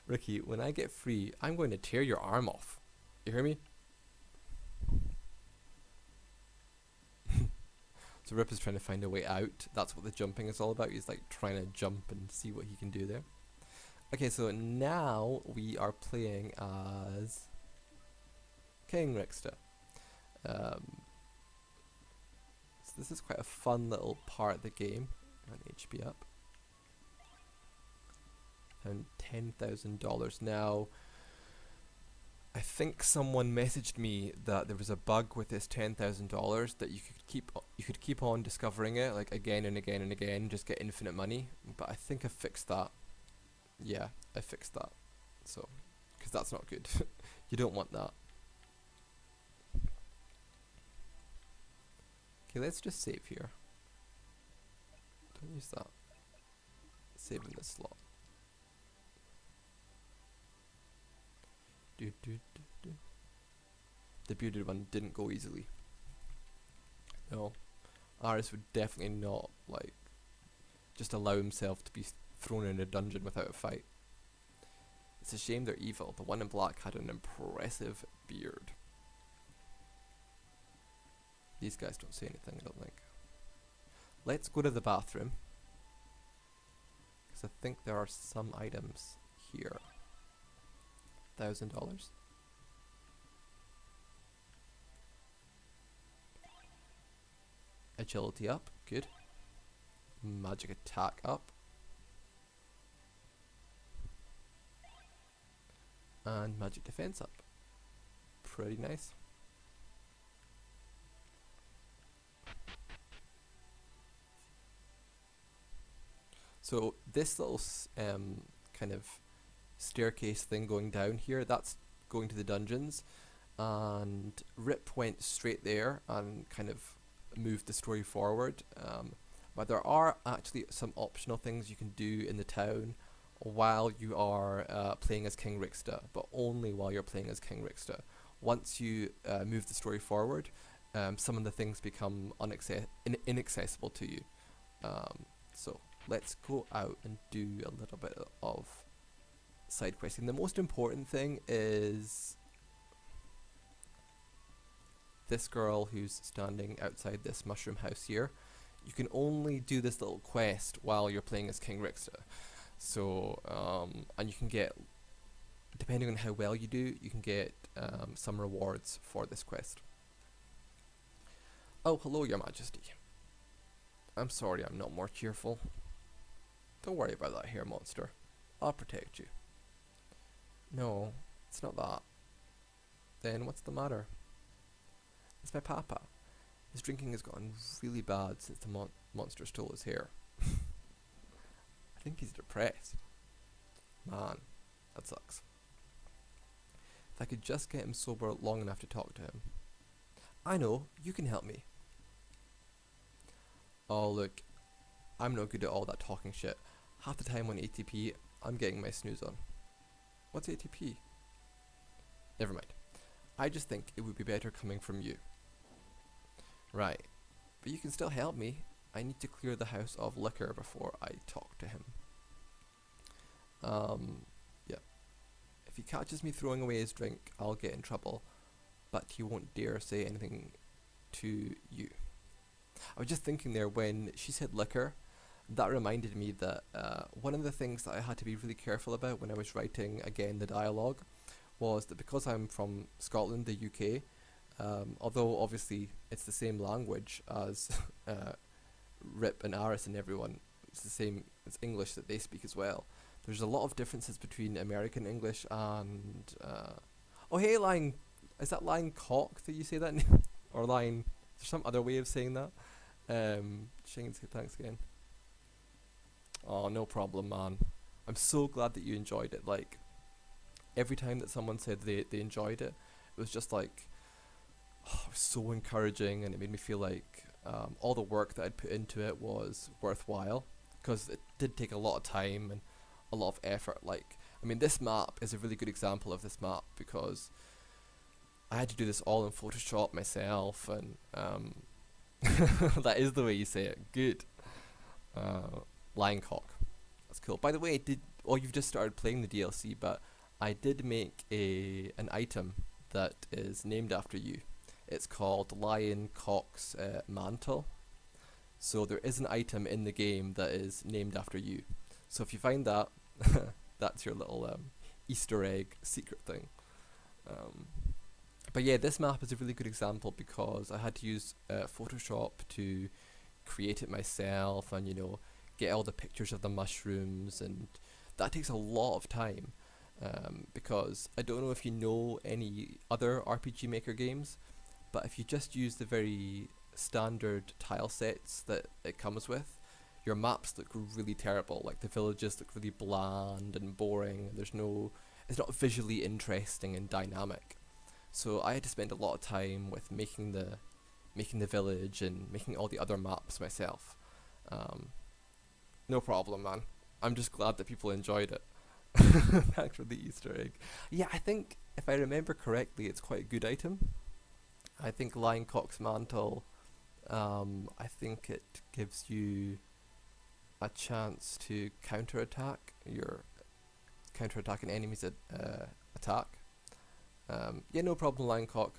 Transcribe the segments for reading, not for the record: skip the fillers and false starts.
Ricky, when I get free, I'm going to tear your arm off. You hear me? So Rip is trying to find a way out. That's what the jumping is all about. He's like trying to jump and see what he can do there. Okay, so now we are playing as King Rixta. So this is quite a fun little part of the game. And HP up. And $10,000 now. I think someone messaged me that there was a bug with this $10,000 that you could keep on discovering it like again and again and again, just get infinite money. But I think I fixed that. Yeah, I fixed that. So, because that's not good. You don't want that. Okay, let's just save here. Don't use that. Save in this slot. The bearded one didn't go easily. No, Aris would definitely not like just allow himself to be thrown in a dungeon without a fight. It's a shame they're evil. The one in black had an impressive beard. These guys don't say anything, I don't think. Let's go to the bathroom, because I think there are some items here. $1,000. Agility up, good. Magic attack up. And magic defense up. Pretty nice. So this little kind of staircase thing going down here, that's going to the dungeons, and Rip went straight there and kind of moved the story forward, but there are actually some optional things you can do in the town while you are playing as King Rixta, but only while you're playing as King Rixta. Once you move the story forward, some of the things become inaccessible to you. So let's go out and do a little bit of side questing. The most important thing is this girl who's standing outside this mushroom house here. You can only do this little quest while you're playing as King Rixta. So, and you can get, depending on how well you do, you can get some rewards for this quest. Oh, hello, Your Majesty. I'm sorry I'm not more cheerful. Don't worry about that hair monster. I'll protect you. No, it's not that. Then what's the matter? It's my papa. His drinking has gotten really bad since the monster stole his hair. I think he's depressed. Man, that sucks. If I could just get him sober long enough to talk to him. I know, you can help me. Oh look, I'm no good at all that talking shit. Half the time on ATP, I'm getting my snooze on. What's ATP? Never mind. I just think it would be better coming from you. Right, but you can still help me. I need to clear the house of liquor before I talk to him. Yeah. If he catches me throwing away his drink, I'll get in trouble, but he won't dare say anything to you. I was just thinking there, when she said liquor, that reminded me that one of the things that I had to be really careful about when I was writing, again, the dialogue, was that because I'm from Scotland, the UK, although obviously it's the same language as Rip and Aris and everyone, it's the same, it's English that they speak as well. There's a lot of differences between American English and oh hey, lying, is that lying cock that you say that? Or lying, is there some other way of saying that? Thanks again. Oh, no problem, man. I'm so glad that you enjoyed it. Like, every time that someone said they enjoyed it, it was just like, oh, it was so encouraging, and it made me feel like all the work that I'd put into it was worthwhile, because it did take a lot of time and a lot of effort. Like, I mean, this map is a really good example of this map, because I had to do this all in Photoshop myself, and that is the way you say it. Good. Lion cock. That's cool. By the way, well, you've just started playing the DLC, but I did make an item that is named after you. It's called Lion Cock's Mantle. So there is an item in the game that is named after you. So if you find that, that's your little Easter egg secret thing. But yeah, this map is a really good example because I had to use Photoshop to create it myself and, get all the pictures of the mushrooms, and that takes a lot of time because I don't know if you know any other RPG Maker games, but if you just use the very standard tile sets that it comes with, your maps look really terrible. Like the villages look really bland and boring. It's not visually interesting and dynamic. So I had to spend a lot of time with making the village and making all the other maps myself. No problem, man. I'm just glad that people enjoyed it. Thanks for the Easter egg. Yeah, I think if I remember correctly, it's quite a good item. I think Lioncock's Mantle, I think it gives you a chance to counterattack an enemy's attack. Yeah, no problem, Lioncock.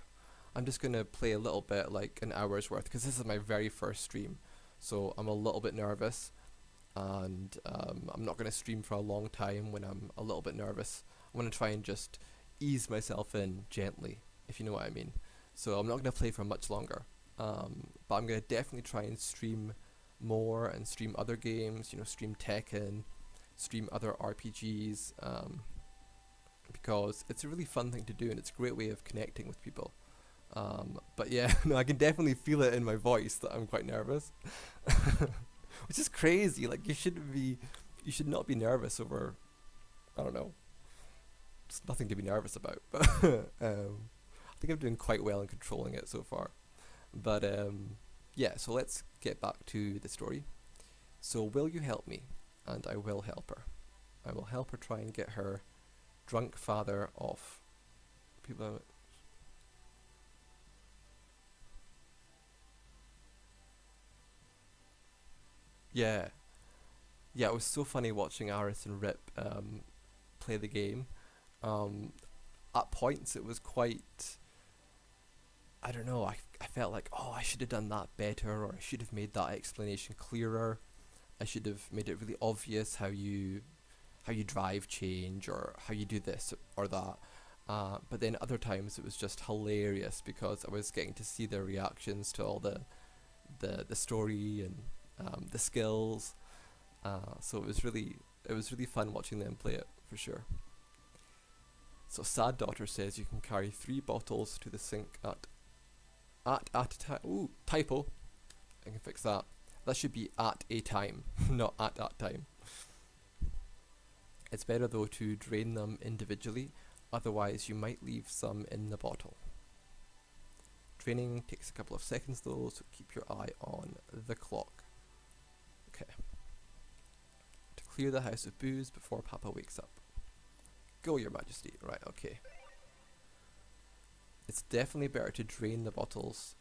I'm just gonna play a little bit, like an hour's worth, because this is my very first stream, so I'm a little bit nervous, and I'm not gonna stream for a long time when I'm a little bit nervous. I'm gonna try and just ease myself in gently, if you know what I mean. So I'm not gonna play for much longer, but I'm gonna definitely try and stream more and stream other games. Stream Tekken, stream other RPGs, because it's a really fun thing to do and it's a great way of connecting with people. But yeah, no, I can definitely feel it in my voice that I'm quite nervous, which is crazy. Like you should not be nervous over, I don't know, it's nothing to be nervous about. But I think I'm doing quite well in controlling it so far. But yeah, so let's get back to the story. So will you help me? And I will help her. I will help her try and get her drunk father off. People. Yeah. Yeah, it was so funny watching Aris and Rip play the game. At points it was quite, I don't know, I felt like, oh, I should have done that better, or I should have made that explanation clearer. I should have made it really obvious how you drive change, or how you do this or that. But then other times it was just hilarious because I was getting to see their reactions to all the story and the skills. So it was really fun watching them play it, for sure. So Sad Daughter says you can carry 3 bottles to the sink at a time. Ooh, typo. I can fix that. That should be at a time, not at that time. It's better though to drain them individually, otherwise you might leave some in the bottle. Draining takes a couple of seconds though, so keep your eye on the clock. Okay. To clear the house of booze before Papa wakes up. Go, Your Majesty. Right, okay. It's definitely better to drain the bottles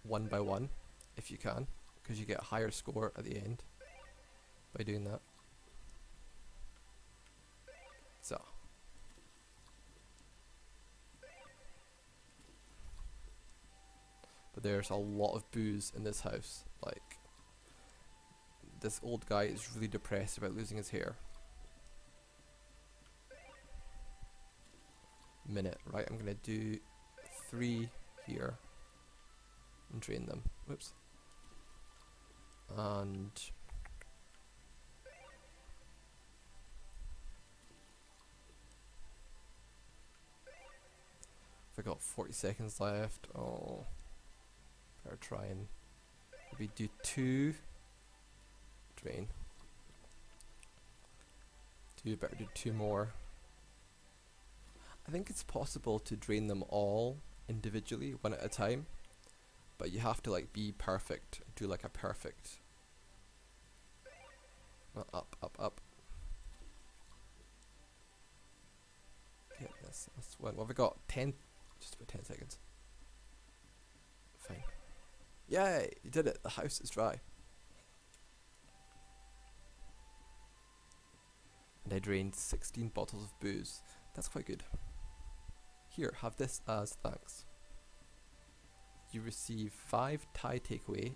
one by one, if you can, because you get a higher score at the end by doing that. So. But there's a lot of booze in this house. Like, this old guy is really depressed about losing his hair. Minute, right? I'm gonna do 3 here and drain them. Whoops. And I got 40 seconds left. Oh, better try and maybe do 2. Drain. Better do 2 more. I think it's possible to drain them all individually, one at a time, but you have to like be perfect, do like a perfect up. Get this one. What have we got? 10, just about 10 seconds. Fine. Yay, you did it. The house is dry. And I drained 16 bottles of booze. That's quite good. Here, have this as thanks. You receive 5 Thai takeaway,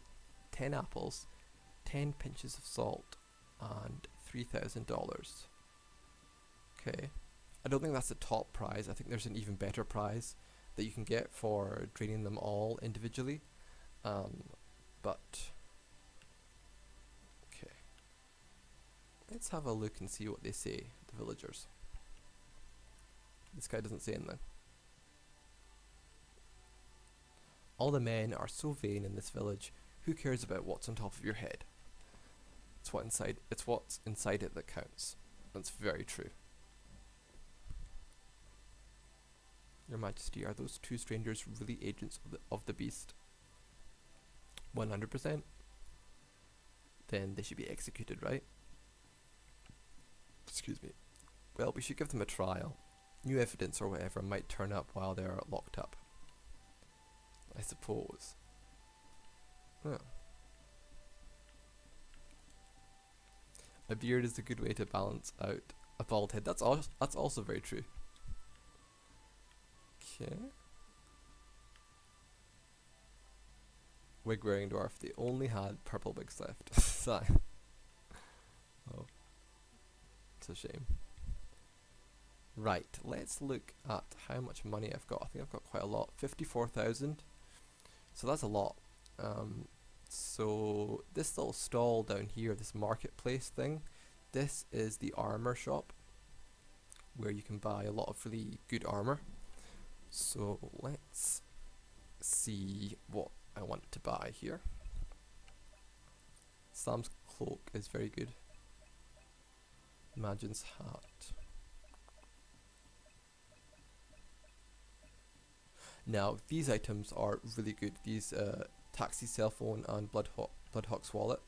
10 apples, 10 pinches of salt, and $3,000. Okay. I don't think that's the top prize. I think there's an even better prize that you can get for draining them all individually. But okay. Let's have a look and see what they say, the villagers. This guy doesn't say anything. All the men are so vain in this village. Who cares about what's on top of your head? It's what's inside it that counts. That's very true. Your Majesty, are those 2 strangers really agents of the beast? 100%. Then they should be executed, right? Excuse me. Well, we should give them a trial. New evidence or whatever might turn up while they're locked up, I suppose. Oh. A beard is a good way to balance out a bald head. That's also very true. Okay. Wig wearing dwarf. They only had purple wigs left. Sigh. Oh. It's a shame. Right, let's look at how much money I've got. I think I've got quite a lot. 54,000. So that's a lot. So this little stall down here, this marketplace thing, this is the armor shop where you can buy a lot of really good armor. So let's see what I want to buy here. Sam's cloak is very good. Imagine's hat. Now these items are really good. These taxi cell phone and Bloodhawk's wallet,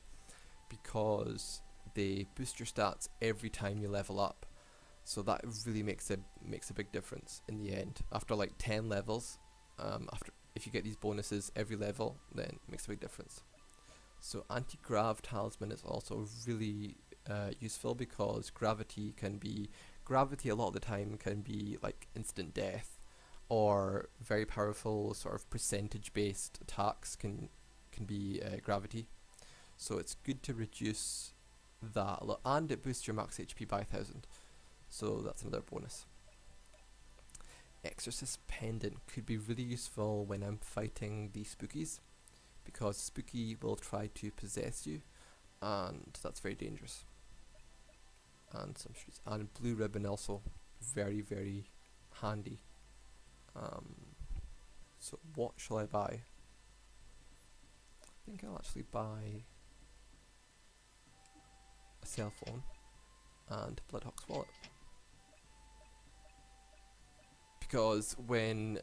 because they boost your stats every time you level up. So that really makes a big difference in the end. After like 10 levels, if you get these bonuses every level, then it makes a big difference. So anti-grav talisman is also really useful, because gravity a lot of the time can be like instant death, or very powerful sort of percentage based attacks can be gravity. So it's good to reduce that a lot, and it boosts your max HP by 1,000. So that's another bonus. Exorcist pendant could be really useful when I'm fighting the spookies, because spooky will try to possess you, and that's very dangerous. And some streets, and blue ribbon also very, very handy. So what shall I buy? I think I'll actually buy a cell phone and Bloodhawk's wallet, because when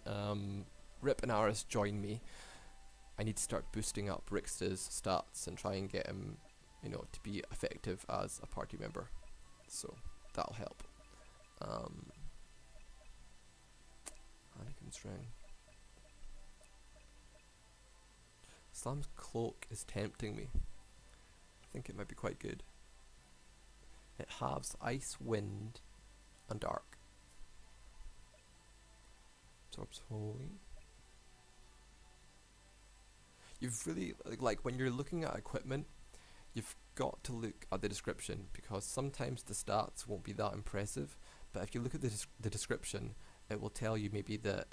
Rip and Aris join me, I need to start boosting up Rixta's stats and try and get him, to be effective as a party member. So that'll help. Anakin's ring. Slam's cloak is tempting me. I think it might be quite good. It halves ice, wind, and dark. Absorbs holy. You've really, like when you're looking at equipment, you've got to look at the description, because sometimes the stats won't be that impressive, but if you look at the description, it will tell you maybe that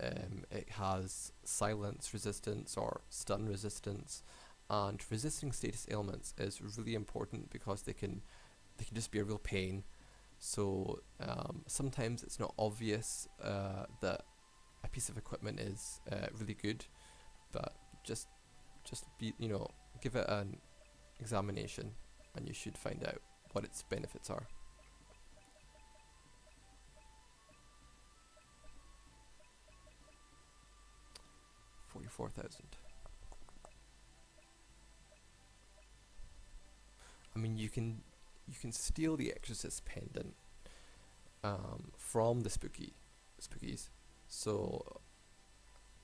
it has silence resistance or stun resistance, and resisting status ailments is really important, because they can just be a real pain. So sometimes it's not obvious that a piece of equipment is really good, but just be, give it an examination, and you should find out what its benefits are. 44,000. I mean, you can steal the Exorcist pendant from the spookies. So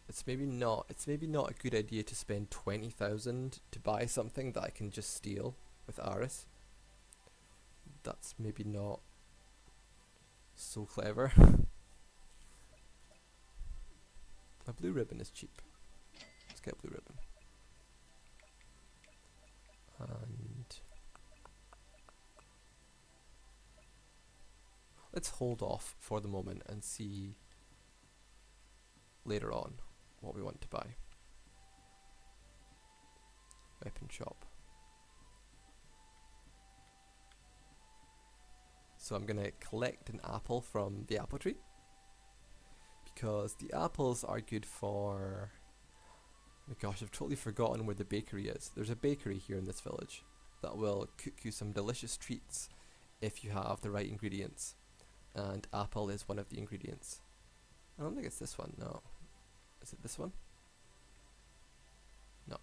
it's maybe not a good idea to spend 20,000 to buy something that I can just steal with Aris. That's maybe not So clever. A blue ribbon is cheap. Let's get a blue ribbon. And let's hold off for the moment and see later on what we want to buy. Weapon shop. So I'm gonna collect an apple from the apple tree, because the apples are good for... Oh my gosh, I've totally forgotten where the bakery is. There's a bakery here in this village that will cook you some delicious treats if you have the right ingredients, and apple is one of the ingredients. I don't think it's this one, no. Is it this one? No.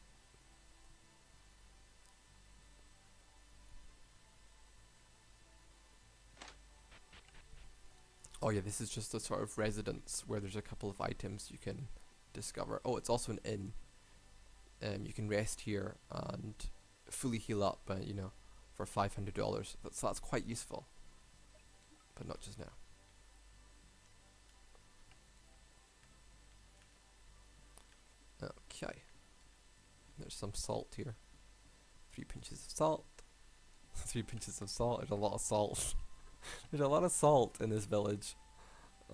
Oh yeah, this is just a sort of residence where there's a couple of items you can discover. Oh, it's also an inn. You can rest here and fully heal up, you know, for $500. That's quite useful, but not just now. Okay. There's some salt here. 3 pinches of salt. 3 pinches of salt. There's a lot of salt. There's a lot of salt in this village.